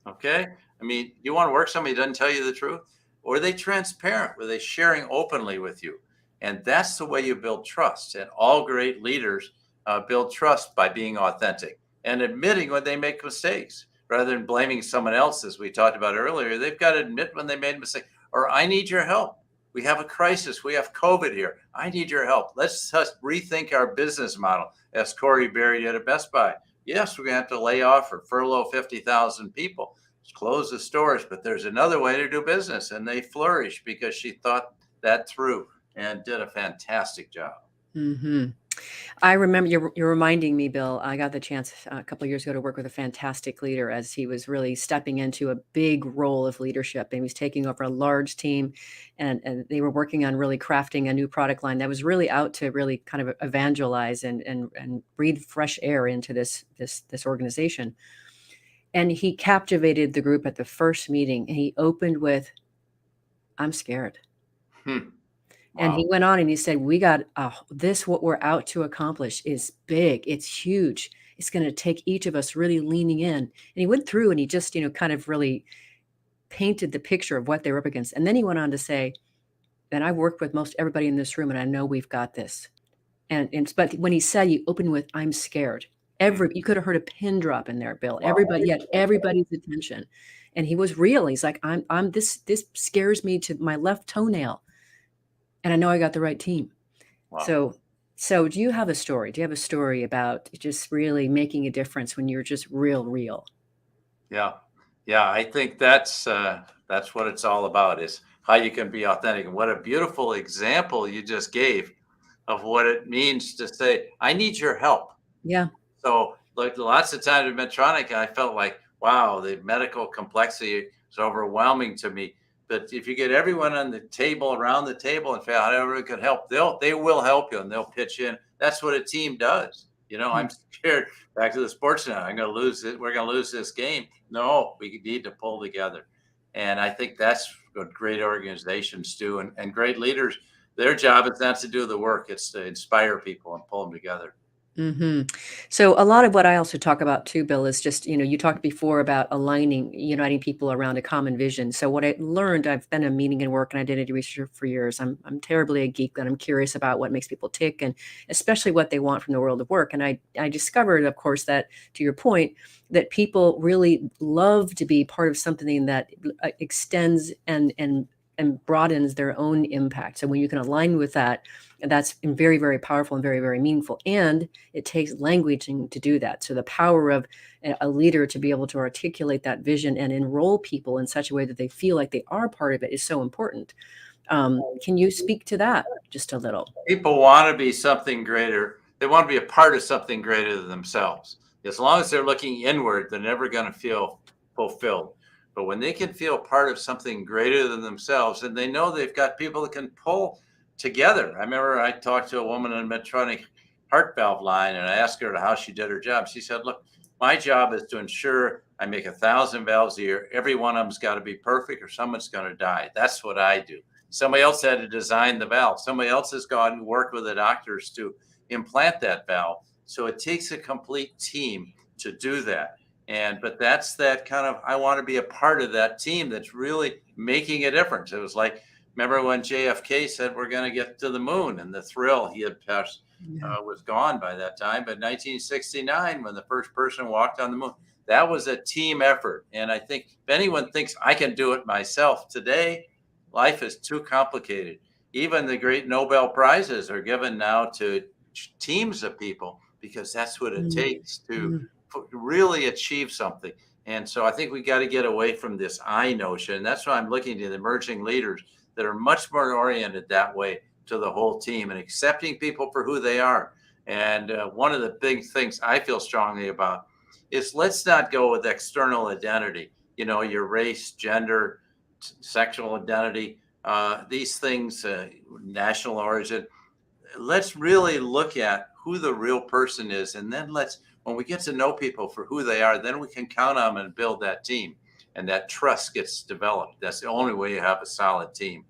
Okay. I mean, you want to work somebody who doesn't tell you the truth? Or are they transparent? Were they sharing openly with you? And that's the way you build trust. And all great leaders build trust by being authentic and admitting when they make mistakes rather than blaming someone else, as we talked about earlier. They've got to admit when they made a mistake, or I need your help. We have a crisis. We have COVID here. I need your help. Let's just rethink our business model, as Corey Berry did at Best Buy. Yes, we're going to have to lay off or furlough 50,000 people, close the stores, but there's another way to do business. And they flourished because she thought that through and did a fantastic job. Mm-hmm. I remember you're reminding me, Bill. I got the chance a couple of years ago to work with a fantastic leader as he was really stepping into a big role of leadership, and he was taking over a large team, and they were working on really crafting a new product line that was really out to really kind of evangelize and breathe fresh air into this organization. And he captivated the group at the first meeting, and he opened with, "I'm scared." And Wow. he went on and he said, "We got what we're out to accomplish is big. It's huge. It's going to take each of us really leaning in." And he went through and he just, kind of really painted the picture of what they were up against. And then he went on to say, "And I've worked with most everybody in this room, and I know we've got this." But when he said, he opened with, "I'm scared." You could have heard a pin drop in there, Bill. Wow. Everybody's attention. And he was real. He's like, this scares me to my left toenail. And I know I got the right team. Wow. So do you have a story? Do you have a story about just really making a difference when you're just real? Yeah. I think that's what it's all about, is how you can be authentic. And what a beautiful example you just gave of what it means to say, I need your help. Yeah. So like lots of times with Medtronic, I felt like, wow, the medical complexity is overwhelming to me. But if you get everyone on the table, around the table, and figure out how everyone can help, they will help you and they'll pitch in. That's what a team does. I'm scared. Back to the sports now. I'm going to lose it. We're going to lose this game. No, we need to pull together. And I think that's what great organizations do. And great leaders, their job is not to do the work. It's to inspire people and pull them together. Mm-hmm. So a lot of what I also talk about too, Bill, is just, you talked before about uniting people around a common vision. So what I learned, I've been a meaning and work and identity researcher for years. I'm terribly a geek, and I'm curious about what makes people tick, and especially what they want from the world of work. And I discovered, of course, that, to your point, that people really love to be part of something that extends and broadens their own impact. So when you can align with that, that's very, very powerful and very, very meaningful. And it takes languaging to do that. So the power of a leader to be able to articulate that vision and enroll people in such a way that they feel like they are part of it is so important. Can you speak to that just a little? People want to be something greater. They want to be a part of something greater than themselves. As long as they're looking inward, they're never going to feel fulfilled. But when they can feel part of something greater than themselves, and they know they've got people that can pull together. I remember I talked to a woman on Medtronic heart valve line, and I asked her how she did her job. She said, look, my job is to ensure I make 1,000 valves a year. Every one of them's got to be perfect or someone's going to die. That's what I do. Somebody else had to design the valve. Somebody else has gone and worked with the doctors to implant that valve. So it takes a complete team to do that. But that's that kind of, I want to be a part of that team that's really making a difference. It was like Remember when JFK said we're going to get to the moon, and the thrill he had passed was gone by that time. But 1969, when the first person walked on the moon, that was a team effort. And I think if anyone thinks I can do it myself today, life is too complicated. Even the great Nobel Prizes are given now to teams of people because that's what it takes to really achieve something. And so I think we got to get away from this I notion. That's why I'm looking to the emerging leaders that are much more oriented that way to the whole team and accepting people for who they are. And one of the big things I feel strongly about is let's not go with external identity, your race, gender, sexual identity, these things, national origin. Let's really look at who the real person is. And then when we get to know people for who they are, then we can count on them and build that team. And that trust gets developed. That's the only way you have a solid team.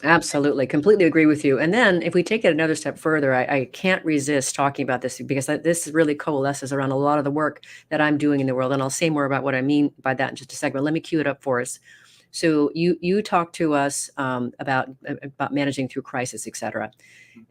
Absolutely. Completely agree with you. And then if we take it another step further, I can't resist talking about this because this really coalesces around a lot of the work that I'm doing in the world. And I'll say more about what I mean by that in just a second. Let me cue it up for us. So you talk to us about managing through crisis, et cetera.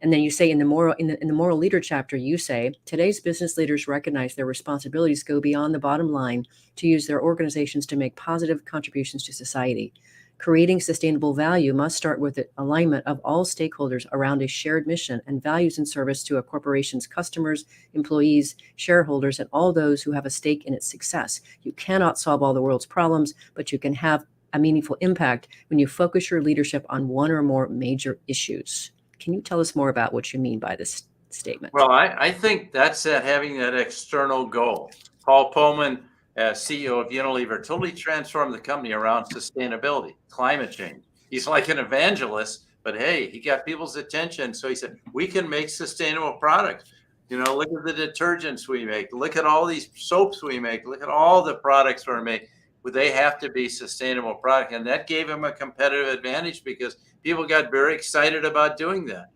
And then you say in the moral leader chapter, you say today's business leaders recognize their responsibilities go beyond the bottom line to use their organizations to make positive contributions to society. Creating sustainable value must start with the alignment of all stakeholders around a shared mission and values in service to a corporation's customers, employees, shareholders, and all those who have a stake in its success. You cannot solve all the world's problems, but you can have a meaningful impact when you focus your leadership on one or more major issues. Can you tell us more about what you mean by this statement? Well, I think that's having that external goal. Paul Pullman, as CEO of Unilever, totally transformed the company around sustainability, climate change. He's like an evangelist, but hey, he got people's attention. So he said, we can make sustainable products. Look at the detergents we make. Look at all these soaps we make. Look at all the products we're making. They have to be sustainable products. And that gave him a competitive advantage because people got very excited about doing that.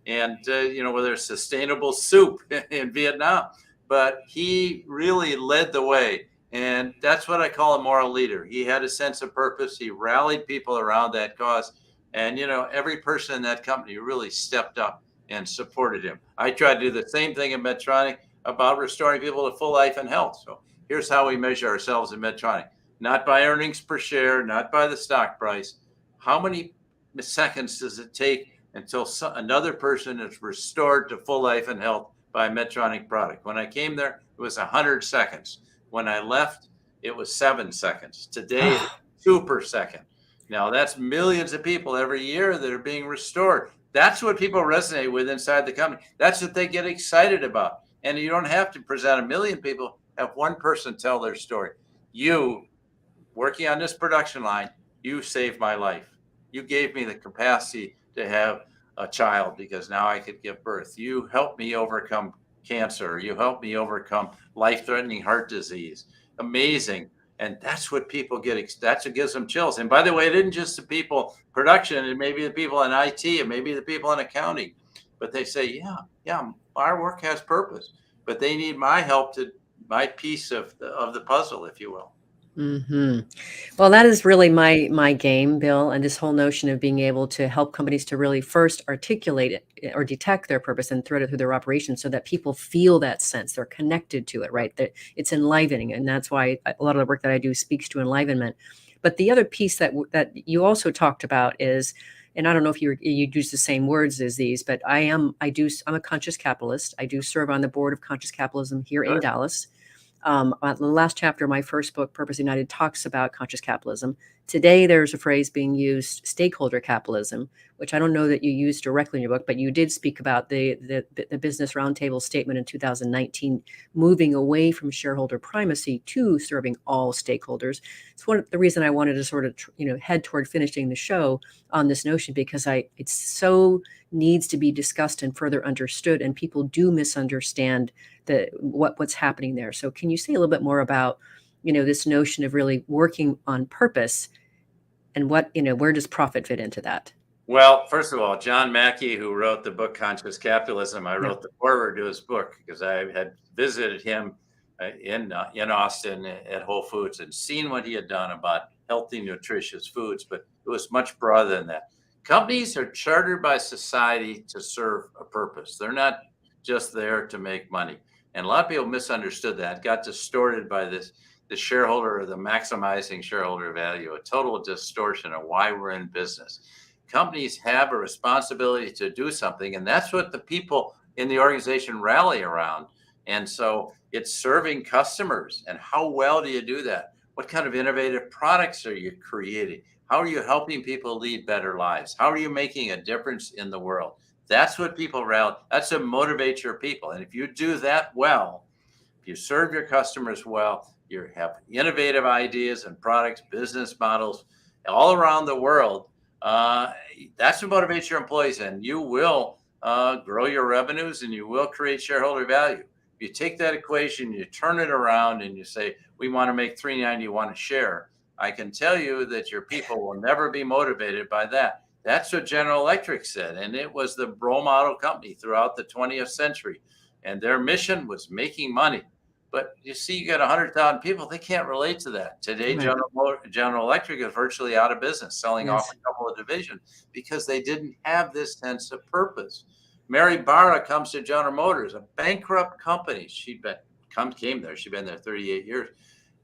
And, whether it's sustainable soup in Vietnam, but he really led the way. And that's what I call a moral leader. He had a sense of purpose. He rallied people around that cause. And, every person in that company really stepped up and supported him. I tried to do the same thing in Medtronic about restoring people to full life and health. So here's how we measure ourselves in Medtronic. Not by earnings per share, not by the stock price. How many seconds does it take until another person is restored to full life and health by a Medtronic product? When I came there, it was 100 seconds. When I left, it was 7 seconds. Today, it's 2 per second. Now, that's millions of people every year that are being restored. That's what people resonate with inside the company. That's what they get excited about. And you don't have to present 1 million people. Have one person tell their story. You, working on this production line, you saved my life. You gave me the capacity to have a child because now I could give birth. You helped me overcome cancer. You helped me overcome life-threatening heart disease. Amazing. And that's what people get. That's what gives them chills. And by the way, it isn't just the people production. It may be the people in IT. It may be the people in accounting. But they say, yeah, our work has purpose. But they need my help my piece of the puzzle, if you will. Well, that is really my game, Bill, and this whole notion of being able to help companies to really first articulate it or detect their purpose and thread it through their operations so that people feel that sense, they're connected to it, right? That it's enlivening, and that's why a lot of the work that I do speaks to enlivenment. But the other piece that you also talked about is, and I don't know if you use the same words as these, but I'm a conscious capitalist. I do serve on the board of Conscious Capitalism here in Dallas. The last chapter of my first book, Purpose United, talks about conscious capitalism. Today, there's a phrase being used, stakeholder capitalism, which I don't know that you used directly in your book, but you did speak about the Business Roundtable statement in 2019, moving away from shareholder primacy to serving all stakeholders. It's one of the reason I wanted to sort of head toward finishing the show on this notion, because it's so needs to be discussed and further understood, and people do misunderstand what's happening there. So can you say a little bit more about this notion of really working on purpose and where does profit fit into that? Well, first of all, John Mackey, who wrote the book Conscious Capitalism, I wrote the foreword to his book because I had visited him in Austin at Whole Foods and seen what he had done about healthy, nutritious foods, but it was much broader than that. Companies are chartered by society to serve a purpose. They're not just there to make money. And a lot of people misunderstood that, got distorted by the shareholder or the maximizing shareholder value, a total distortion of why we're in business. Companies have a responsibility to do something, and that's what the people in the organization rally around. And so it's serving customers. And how well do you do that? What kind of innovative products are you creating? How are you helping people lead better lives? How are you making a difference in the world? That's what people rally. That's what motivates your people. And if you do that well, if you serve your customers well, you have innovative ideas and products, business models all around the world. That's what motivates your employees, and you will grow your revenues and you will create shareholder value. If you take that equation, you turn it around and you say, we want to make $3.91 a share, I can tell you that your people will never be motivated by that. That's what General Electric said, and it was the role model company throughout the 20th century, and their mission was making money. But you see, you got 100,000 people, they can't relate to that. Today, right. General Electric is virtually out of business, selling off a couple of divisions because they didn't have this sense of purpose. Mary Barra comes to General Motors, a bankrupt company. Came there. She'd been there 38 years.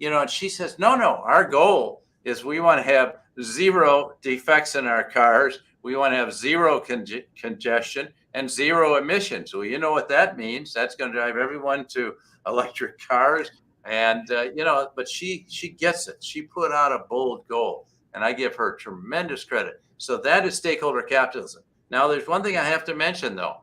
And she says, no, our goal is we want to have zero defects in our cars. We want to have zero congestion and zero emissions. Well, you know what that means. That's going to drive everyone to electric cars. And, but she gets it. She put out a bold goal, and I give her tremendous credit. So that is stakeholder capitalism. Now, there's one thing I have to mention, though.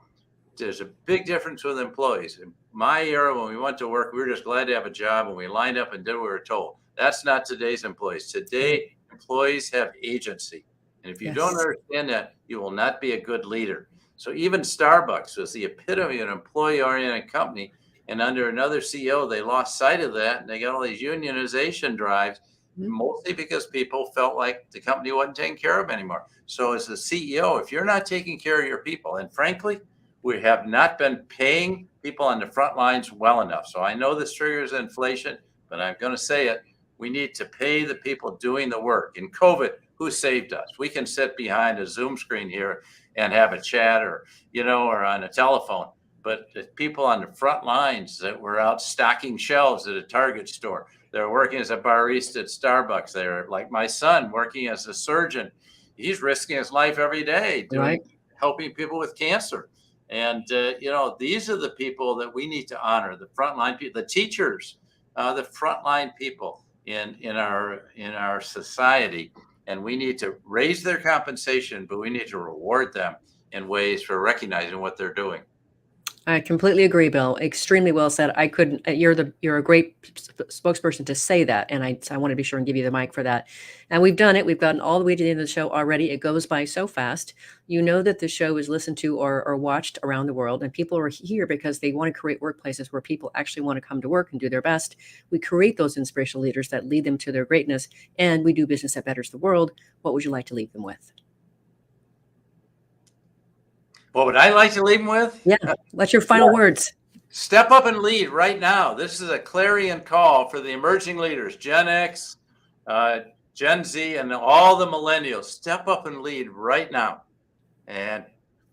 There's a big difference with employees. In my era, when we went to work, we were just glad to have a job, and we lined up and did what we were told. That's not today's employees. Today, employees have agency. And if you don't understand that, you will not be a good leader. So even Starbucks was the epitome of an employee-oriented company. And under another CEO, they lost sight of that. And they got all these unionization drives, mostly because people felt like the company wasn't taking care of them anymore. So as a CEO, if you're not taking care of your people, and frankly, we have not been paying people on the front lines well enough. So I know this triggers inflation, but I'm going to say it. We need to pay the people doing the work. In COVID, who saved us? We can sit behind a Zoom screen here and have a chat or on a telephone. But the people on the front lines that were out stocking shelves at a Target store, they're working as a barista at Starbucks. They're like my son working as a surgeon. He's risking his life every day helping people with cancer. And, these are the people that we need to honor, the frontline people, the teachers, the frontline people in our society. And we need to raise their compensation, but we need to reward them in ways for recognizing what they're doing. I completely agree, Bill. Extremely well said. I couldn't. You're a great spokesperson to say that, and I want to be sure and give you the mic for that. And we've done it. We've gotten all the way to the end of the show already. It goes by so fast. You know that the show is listened to or watched around the world, and people are here because they want to create workplaces where people actually want to come to work and do their best. We create those inspirational leaders that lead them to their greatness, and we do business that betters the world. What would you like to leave them with? What would I like to leave them with? Yeah. What's your final words? Step up and lead right now. This is a clarion call for the emerging leaders, Gen X, Gen Z, and all the millennials. Step up and lead right now and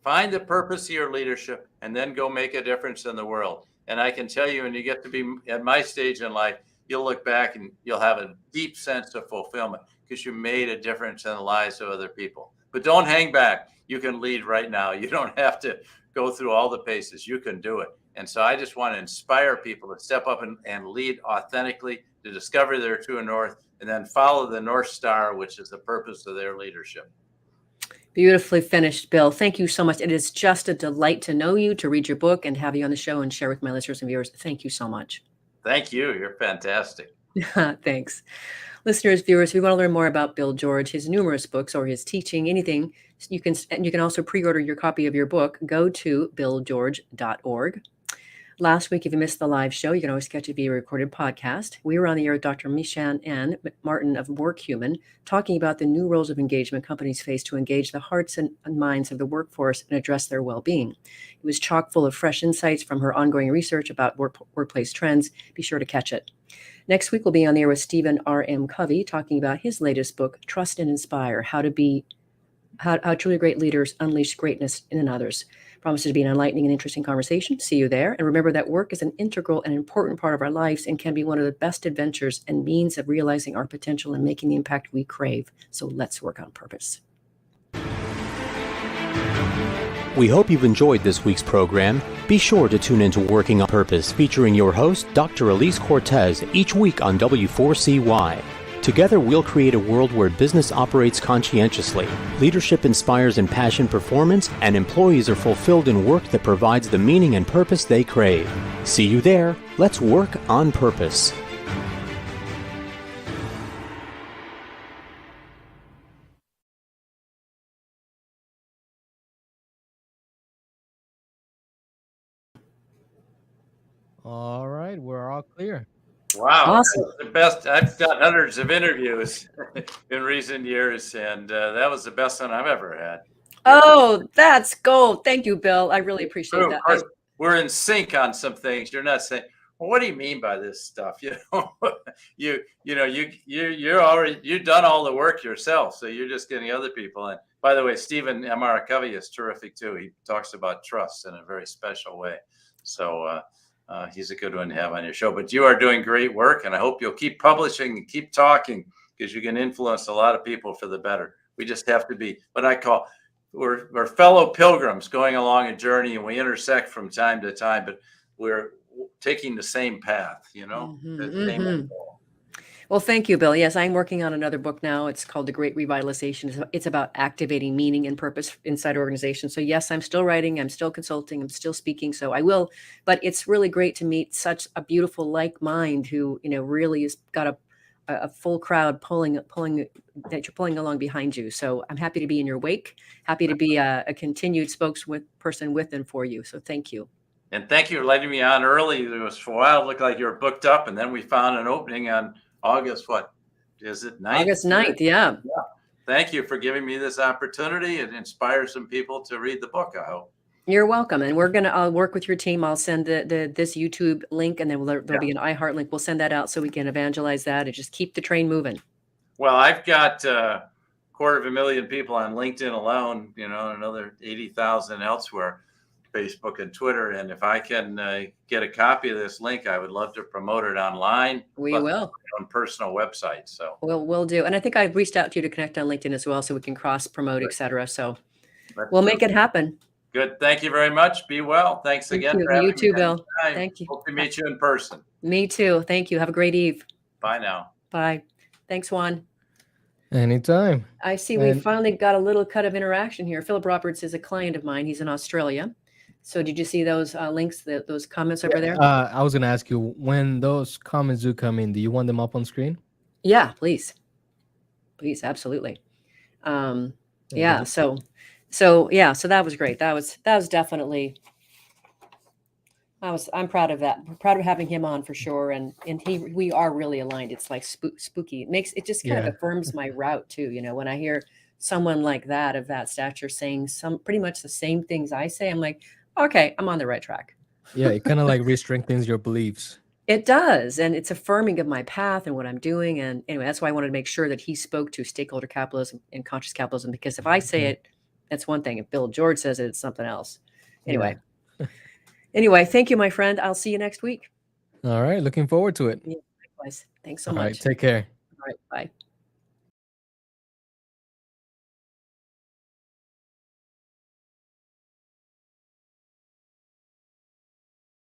find the purpose of your leadership and then go make a difference in the world. And I can tell you, when you get to be at my stage in life, you'll look back and you'll have a deep sense of fulfillment because you made a difference in the lives of other people. But don't hang back. You can lead right now. You don't have to go through all the paces. You can do it. And so I just want to inspire people to step up and lead authentically, to discover their true north, and then follow the North Star, which is the purpose of their leadership. Beautifully finished, Bill. Thank you so much. It is just a delight to know you, to read your book, and have you on the show and share with my listeners and viewers. Thank you so much. Thank you. You're fantastic. Thanks. Listeners, viewers, if you want to learn more about Bill George, his numerous books, or his teaching, anything, you can also pre-order your copy of your book. Go to billgeorge.org. Last week, if you missed the live show, you can always catch it via recorded podcast. We were on the air with Dr. Mishan N. Martin of WorkHuman, talking about the new roles of engagement companies face to engage the hearts and minds of the workforce and address their well-being. It was chock full of fresh insights from her ongoing research about workplace trends. Be sure to catch it. Next week, we'll be on the air with Stephen R.M. Covey, talking about his latest book, Trust and Inspire, how truly great leaders unleash greatness in others. Promises to be an enlightening and interesting conversation. See you there. And remember that work is an integral and important part of our lives and can be one of the best adventures and means of realizing our potential and making the impact we crave. So let's work on purpose. We hope you've enjoyed this week's program. Be sure to tune into Working on Purpose, featuring your host, Dr. Elise Cortez, each week on W4CY. Together, we'll create a world where business operates conscientiously, leadership inspires impassioned performance, and employees are fulfilled in work that provides the meaning and purpose they crave. See you there. Let's work on purpose. All right, we're all clear. Wow, Awesome. that was the best. I've done hundreds of interviews in recent years, and that was the best one I've ever had. Oh, that's gold. Thank you, Bill. I really appreciate True, that. of course, we're in sync on some things. You're not saying, "Well, what do you mean by this stuff?" You've done all the work yourself, so you're just getting other people in. By the way, Stephen M.R. Covey is terrific too. He talks about trust in a very special way. So he's a good one to have on your show. But you are doing great work, and I hope you'll keep publishing and keep talking, because you can influence a lot of people for the better. We just have to be what I call we're fellow pilgrims going along a journey, and we intersect from time to time, but we're taking the same path, the same end goal. Well, thank you, Bill. Yes, I'm working on another book now. It's called The Great Revitalization. It's about activating meaning and purpose inside organizations. So yes, I'm still writing, I'm still consulting, I'm still speaking. So I will, but it's really great to meet such a beautiful like mind who, really has got a full crowd pulling that you're pulling along behind you. So I'm happy to be in your wake, happy to be a continued spokesperson with and for you. So thank you. And thank you for letting me on early. It was for a while, it looked like you were booked up, and then we found an opening on August, what is it? 9th? August 9th. Yeah. Thank you for giving me this opportunity. It inspires some people to read the book, I hope. You're welcome. And I'll work with your team. I'll send this YouTube link, and then there'll be an iHeart link. We'll send that out so we can evangelize that and just keep the train moving. Well, I've got 250,000 people on LinkedIn alone, another 80,000 elsewhere, Facebook and Twitter. And if I can get a copy of this link, I would love to promote it online. We will. On personal websites. So we'll do. And I think I've reached out to you to connect on LinkedIn as well, so we can cross promote, et cetera. So we'll make it happen. Good. Thank you very much. Be well. Thanks again. You too, Bill. Thank you. Hope to meet you in person. Me too. Thank you. Have a great eve. Bye now. Bye. Thanks, Juan. Anytime. I see we finally got a little cut of interaction here. Philip Roberts is a client of mine. He's in Australia. So did you see those links, those comments over there? I was going to ask you, when those comments do come in, do you want them up on screen? Yeah, please. Please, absolutely. Yeah. So that was great. That was definitely, I'm proud of that. I'm proud of having him on for sure. And we are really aligned. It's like spooky. It just kind of affirms my route too. When I hear someone like that, of that stature, saying pretty much the same things I say, I'm like, okay, I'm on the right track. Yeah. It kind of like re-strengthens your beliefs. It does. And it's affirming of my path and what I'm doing. And anyway, that's why I wanted to make sure that he spoke to stakeholder capitalism and conscious capitalism, because if I say it, that's one thing. If Bill George says it, it's something else. Anyway. Anyway, thank you, my friend. I'll see you next week. All right. Looking forward to it. Yeah, likewise. Thanks so much. much. All right. Take care. All right. Bye.